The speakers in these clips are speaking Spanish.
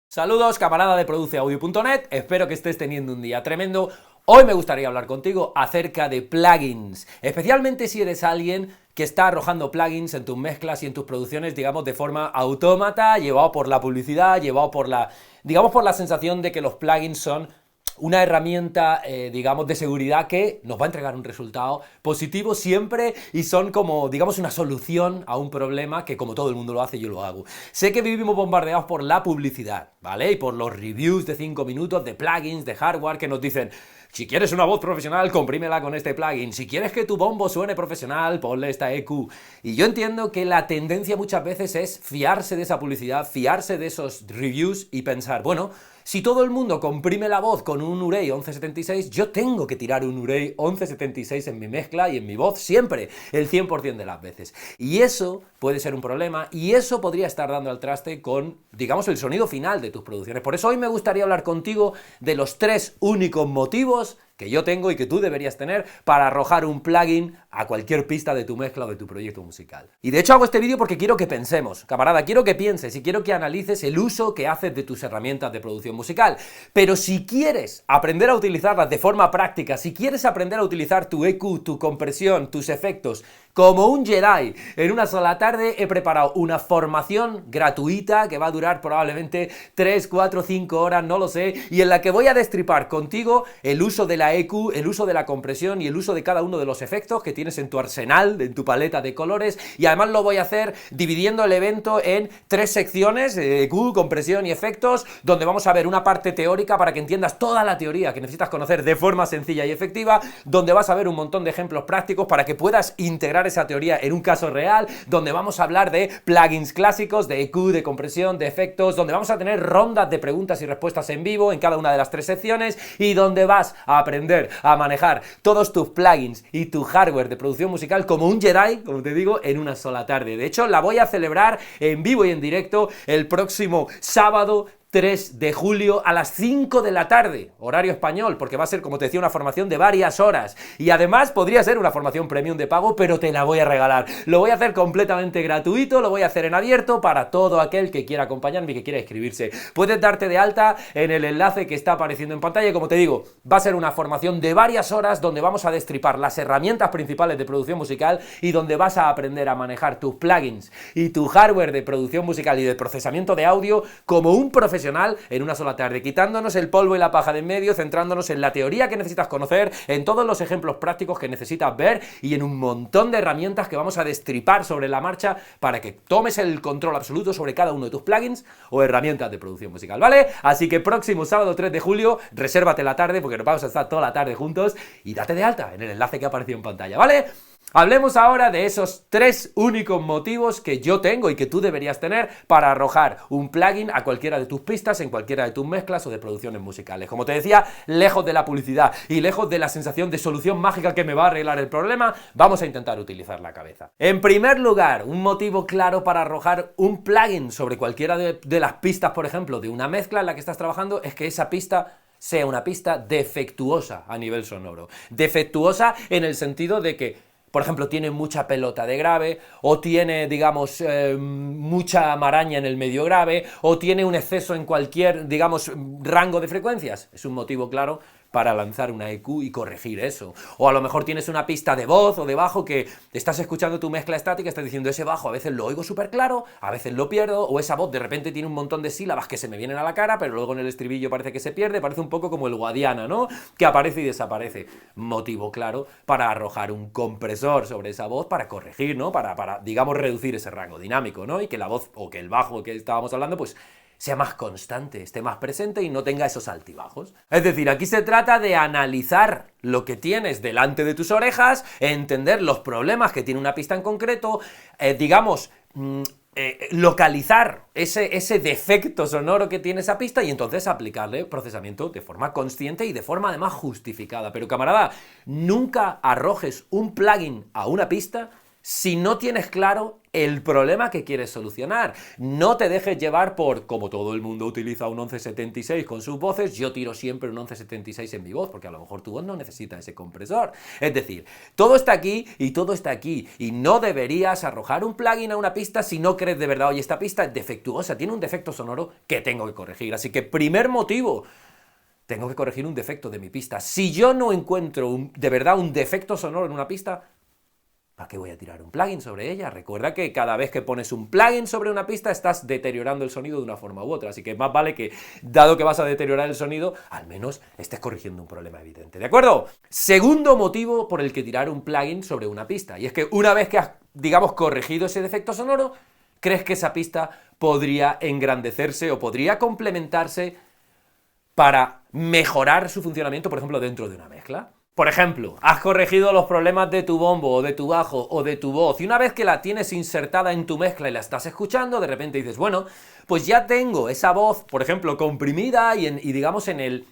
Saludos, camarada de produceaudio.net, espero que estés teniendo un día tremendo. Hoy me gustaría hablar contigo acerca de plugins, especialmente si eres alguien que está arrojando plugins en tus mezclas y en tus producciones, digamos, de forma autómata, llevado por la publicidad, llevado por la, digamos, por la sensación de que los plugins son una herramienta, digamos, de seguridad que nos va a entregar un resultado positivo siempre y son como, digamos, una solución a un problema que como todo el mundo lo hace, yo lo hago. Sé que vivimos bombardeados por la publicidad, ¿vale? Y por los reviews de 5 minutos de plugins, de hardware que nos dicen: si quieres una voz profesional, comprímela con este plugin. Si quieres que tu bombo suene profesional, ponle esta EQ. Y yo entiendo que la tendencia muchas veces es fiarse de esa publicidad, fiarse de esos reviews y pensar, bueno, si todo el mundo comprime la voz con un Urei 1176, yo tengo que tirar un Urei 1176 en mi mezcla y en mi voz siempre, el 100% de las veces. Y eso puede ser un problema y eso podría estar dando al traste con, digamos, el sonido final de tus producciones. Por eso hoy me gustaría hablar contigo de los 3 únicos motivos que yo tengo y que tú deberías tener para arrojar un plugin a cualquier pista de tu mezcla o de tu proyecto musical. Y de hecho hago este vídeo porque quiero que pensemos, camarada, quiero que pienses y quiero que analices el uso que haces de tus herramientas de producción musical. Pero si quieres aprender a utilizarlas de forma práctica, si quieres aprender a utilizar tu EQ, tu compresión, tus efectos, como un Jedi, en una sola tarde he preparado una formación gratuita que va a durar probablemente 3, 4, 5 horas, no lo sé, y en la que voy a destripar contigo el uso de la EQ, el uso de la compresión y el uso de cada uno de los efectos que tienes en tu arsenal, en tu paleta de colores, y además lo voy a hacer dividiendo el evento en 3 secciones, EQ, compresión y efectos, donde vamos a ver una parte teórica para que entiendas toda la teoría que necesitas conocer de forma sencilla y efectiva, donde vas a ver un montón de ejemplos prácticos para que puedas integrar esa teoría en un caso real, donde vamos a hablar de plugins clásicos, de EQ, de compresión, de efectos, donde vamos a tener rondas de preguntas y respuestas en vivo en cada una de las 3 secciones y donde vas a aprender a manejar todos tus plugins y tu hardware de producción musical como un Jedi, como te digo, en una sola tarde. De hecho, la voy a celebrar en vivo y en directo el próximo sábado 3 de julio a las 5 de la tarde, horario español, porque va a ser, como te decía, una formación de varias horas. Y además podría ser una formación premium de pago, pero te la voy a regalar. Lo voy a hacer completamente gratuito, lo voy a hacer en abierto para todo aquel que quiera acompañarme y que quiera inscribirse. Puedes darte de alta en el enlace que está apareciendo en pantalla. Como te digo, va a ser una formación de varias horas donde vamos a destripar las herramientas principales de producción musical y donde vas a aprender a manejar tus plugins y tu hardware de producción musical y de procesamiento de audio como un profesional en una sola tarde, quitándonos el polvo y la paja de en medio, centrándonos en la teoría que necesitas conocer, en todos los ejemplos prácticos que necesitas ver y en un montón de herramientas que vamos a destripar sobre la marcha para que tomes el control absoluto sobre cada uno de tus plugins o herramientas de producción musical, ¿vale? Así que próximo sábado 3 de julio, resérvate la tarde porque nos vamos a estar toda la tarde juntos y date de alta en el enlace que ha aparecido en pantalla, ¿vale? Hablemos ahora de esos 3 únicos motivos que yo tengo y que tú deberías tener para arrojar un plugin a cualquiera de tus pistas, en cualquiera de tus mezclas o de producciones musicales. Como te decía, lejos de la publicidad y lejos de la sensación de solución mágica que me va a arreglar el problema, vamos a intentar utilizar la cabeza. En primer lugar, un motivo claro para arrojar un plugin sobre cualquiera de las pistas, por ejemplo, de una mezcla en la que estás trabajando, es que esa pista sea una pista defectuosa a nivel sonoro. Defectuosa en el sentido de que, por ejemplo, tiene mucha pelota de grave, o tiene, digamos, mucha maraña en el medio grave, o tiene un exceso en cualquier, digamos, rango de frecuencias. Es un motivo claro para lanzar una EQ y corregir eso. O a lo mejor tienes una pista de voz o de bajo que estás escuchando tu mezcla estática, estás diciendo ese bajo a veces lo oigo súper claro, a veces lo pierdo, o esa voz de repente tiene un montón de sílabas que se me vienen a la cara, pero luego en el estribillo parece que se pierde, parece un poco como el Guadiana, ¿no? Que aparece y desaparece. Motivo claro para arrojar un compresor sobre esa voz para corregir, ¿no? Para digamos, reducir ese rango dinámico, ¿no? Y que la voz, o que el bajo que estábamos hablando, pues sea más constante, esté más presente y no tenga esos altibajos. Es decir, aquí se trata de analizar lo que tienes delante de tus orejas, entender los problemas que tiene una pista en concreto, digamos, localizar ese defecto sonoro que tiene esa pista y entonces aplicarle procesamiento de forma consciente y de forma además justificada. Pero camarada, nunca arrojes un plugin a una pista si no tienes claro el problema que quieres solucionar. No te dejes llevar por, como todo el mundo utiliza un 1176 con sus voces, yo tiro siempre un 1176 en mi voz, porque a lo mejor tu voz no necesita ese compresor. Es decir, todo está aquí y todo está aquí, y no deberías arrojar un plugin a una pista si no crees de verdad, oye, esta pista es defectuosa, tiene un defecto sonoro que tengo que corregir. Así que primer motivo, tengo que corregir un defecto de mi pista. Si yo no encuentro de verdad un defecto sonoro en una pista, ¿para qué voy a tirar un plugin sobre ella? Recuerda que cada vez que pones un plugin sobre una pista estás deteriorando el sonido de una forma u otra, así que más vale que, dado que vas a deteriorar el sonido, al menos estés corrigiendo un problema evidente, ¿de acuerdo? Segundo motivo por el que tirar un plugin sobre una pista, y es que una vez que has, digamos, corregido ese defecto sonoro, crees que esa pista podría engrandecerse o podría complementarse para mejorar su funcionamiento, por ejemplo, dentro de una mezcla. Por ejemplo, has corregido los problemas de tu bombo, o de tu bajo, o de tu voz, y una vez que la tienes insertada en tu mezcla y la estás escuchando, de repente dices, bueno, pues ya tengo esa voz, por ejemplo, comprimida y digamos en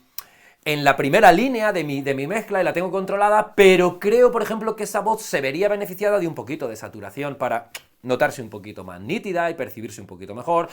la primera línea de mi mezcla y la tengo controlada, pero creo, por ejemplo, que esa voz se vería beneficiada de un poquito de saturación para notarse un poquito más nítida y percibirse un poquito mejor.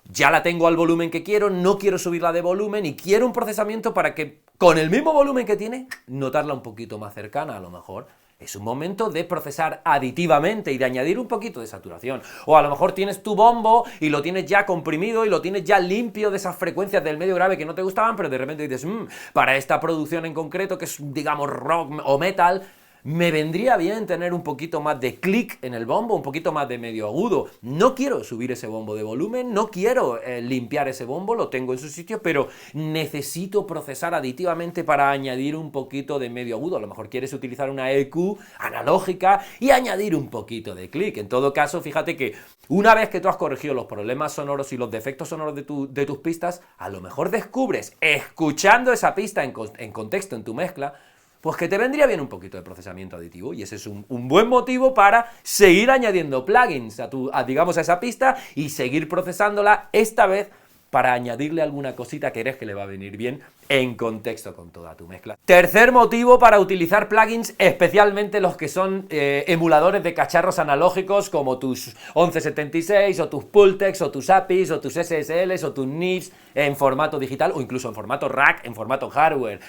Ya la tengo al volumen que quiero, no quiero subirla de volumen y quiero un procesamiento para que, con el mismo volumen que tiene, notarla un poquito más cercana a lo mejor. Es un momento de procesar aditivamente y de añadir un poquito de saturación. O a lo mejor tienes tu bombo y lo tienes ya comprimido y lo tienes ya limpio de esas frecuencias del medio grave que no te gustaban, pero de repente dices, para esta producción en concreto, que es, digamos, rock o metal, me vendría bien tener un poquito más de click en el bombo, un poquito más de medio agudo. No quiero subir ese bombo de volumen, no quiero limpiar ese bombo, lo tengo en su sitio, pero necesito procesar aditivamente para añadir un poquito de medio agudo. A lo mejor quieres utilizar una EQ analógica y añadir un poquito de click. En todo caso, fíjate que una vez que tú has corregido los problemas sonoros y los defectos sonoros de tus pistas, a lo mejor descubres, escuchando esa pista en contexto en tu mezcla, pues que te vendría bien un poquito de procesamiento aditivo, y ese es un buen motivo para seguir añadiendo plugins digamos, a esa pista y seguir procesándola, esta vez para añadirle alguna cosita que crees que le va a venir bien en contexto con toda tu mezcla. Tercer motivo para utilizar plugins, especialmente los que son emuladores de cacharros analógicos como tus 1176 o tus Pultecs o tus APIs o tus SSLs o tus NIFs en formato digital o incluso en formato rack, en formato hardware.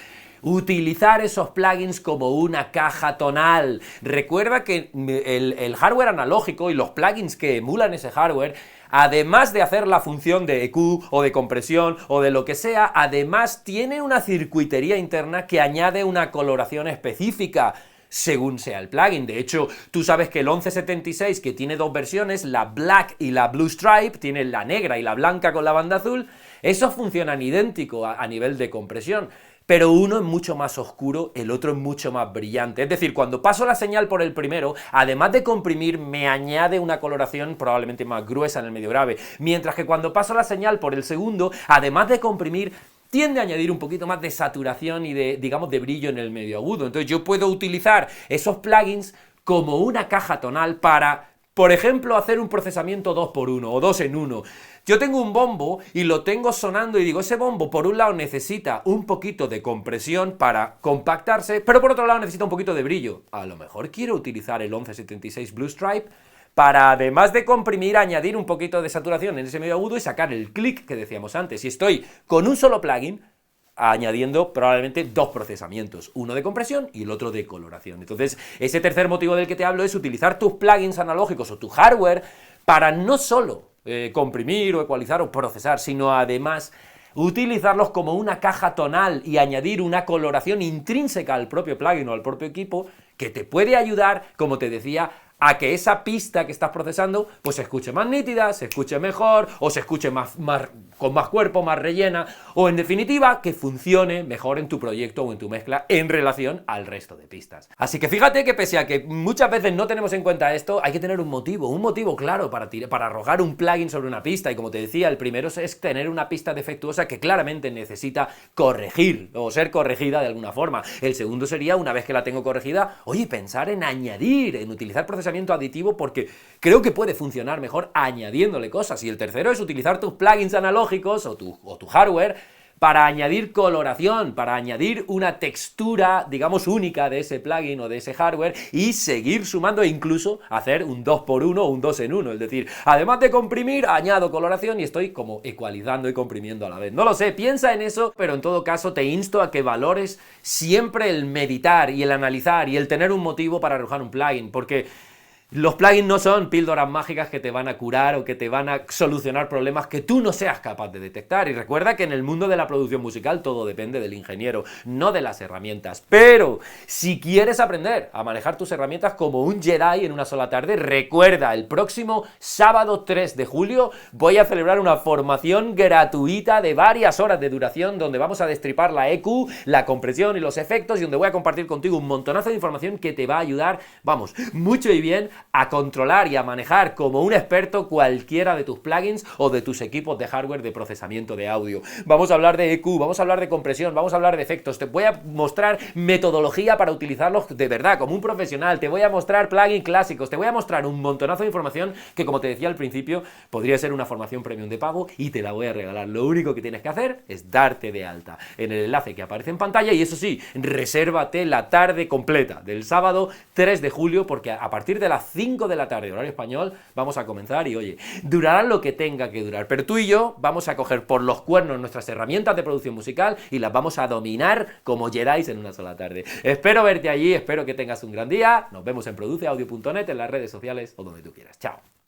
Utilizar esos plugins como una caja tonal. Recuerda que el hardware analógico y los plugins que emulan ese hardware, además de hacer la función de EQ o de compresión o de lo que sea, además tienen una circuitería interna que añade una coloración específica según sea el plugin. De hecho, tú sabes que el 1176, que tiene dos versiones, la Black y la Blue Stripe, tiene la negra y la blanca con la banda azul, esos funcionan idéntico a nivel de compresión, pero uno es mucho más oscuro, el otro es mucho más brillante. Es decir, cuando paso la señal por el primero, además de comprimir, me añade una coloración probablemente más gruesa en el medio grave, mientras que cuando paso la señal por el segundo, además de comprimir, tiende a añadir un poquito más de saturación y de, digamos, de brillo en el medio agudo. Entonces yo puedo utilizar esos plugins como una caja tonal para, por ejemplo, hacer un procesamiento 2x1 o 2 en 1. Yo tengo un bombo y lo tengo sonando y digo, ese bombo por un lado necesita un poquito de compresión para compactarse, pero por otro lado necesita un poquito de brillo. A lo mejor quiero utilizar el 1176 Blue Stripe para, además de comprimir, añadir un poquito de saturación en ese medio agudo y sacar el click que decíamos antes. Y estoy con un solo plugin añadiendo probablemente dos procesamientos, uno de compresión y el otro de coloración. Entonces, ese tercer motivo del que te hablo es utilizar tus plugins analógicos o tu hardware para no solo comprimir o ecualizar o procesar, sino además utilizarlos como una caja tonal y añadir una coloración intrínseca al propio plugin o al propio equipo que te puede ayudar, como te decía, a que esa pista que estás procesando pues se escuche más nítida, se escuche mejor o se escuche con más cuerpo, más rellena, o en definitiva que funcione mejor en tu proyecto o en tu mezcla en relación al resto de pistas. Así que fíjate que pese a que muchas veces no tenemos en cuenta esto, hay que tener un motivo claro para arrojar un plugin sobre una pista, y como te decía, el primero es tener una pista defectuosa que claramente necesita corregir o ser corregida de alguna forma. El segundo sería, una vez que la tengo corregida, oye, pensar en añadir, en utilizar procesamiento aditivo, porque creo que puede funcionar mejor añadiéndole cosas. Y el tercero es utilizar tus plugins analógicos o tu hardware para añadir coloración, para añadir una textura, digamos, única de ese plugin o de ese hardware y seguir sumando e incluso hacer un 2x1 o un 2 en 1, es decir, además de comprimir, añado coloración y estoy como ecualizando y comprimiendo a la vez. No lo sé, piensa en eso, pero en todo caso te insto a que valores siempre el meditar y el analizar y el tener un motivo para arrojar un plugin, porque los plugins no son píldoras mágicas que te van a curar o que te van a solucionar problemas que tú no seas capaz de detectar. Y recuerda que en el mundo de la producción musical todo depende del ingeniero, no de las herramientas. Pero si quieres aprender a manejar tus herramientas como un Jedi en una sola tarde, recuerda, el próximo sábado 3 de julio voy a celebrar una formación gratuita de varias horas de duración donde vamos a destripar la EQ, la compresión y los efectos y donde voy a compartir contigo un montonazo de información que te va a ayudar, vamos, mucho y bien a controlar y a manejar como un experto cualquiera de tus plugins o de tus equipos de hardware de procesamiento de audio. Vamos a hablar de EQ, vamos a hablar de compresión, vamos a hablar de efectos, te voy a mostrar metodología para utilizarlos de verdad, como un profesional, te voy a mostrar plugins clásicos, te voy a mostrar un montonazo de información que, como te decía al principio, podría ser una formación premium de pago y te la voy a regalar. Lo único que tienes que hacer es darte de alta en el enlace que aparece en pantalla y eso sí, resérvate la tarde completa del sábado 3 de julio porque a partir de las 5 de la tarde, horario español, vamos a comenzar y oye, durará lo que tenga que durar, pero tú y yo vamos a coger por los cuernos nuestras herramientas de producción musical y las vamos a dominar como Jedi en una sola tarde. Espero verte allí, espero que tengas un gran día, nos vemos en produceaudio.net, en las redes sociales o donde tú quieras. Chao.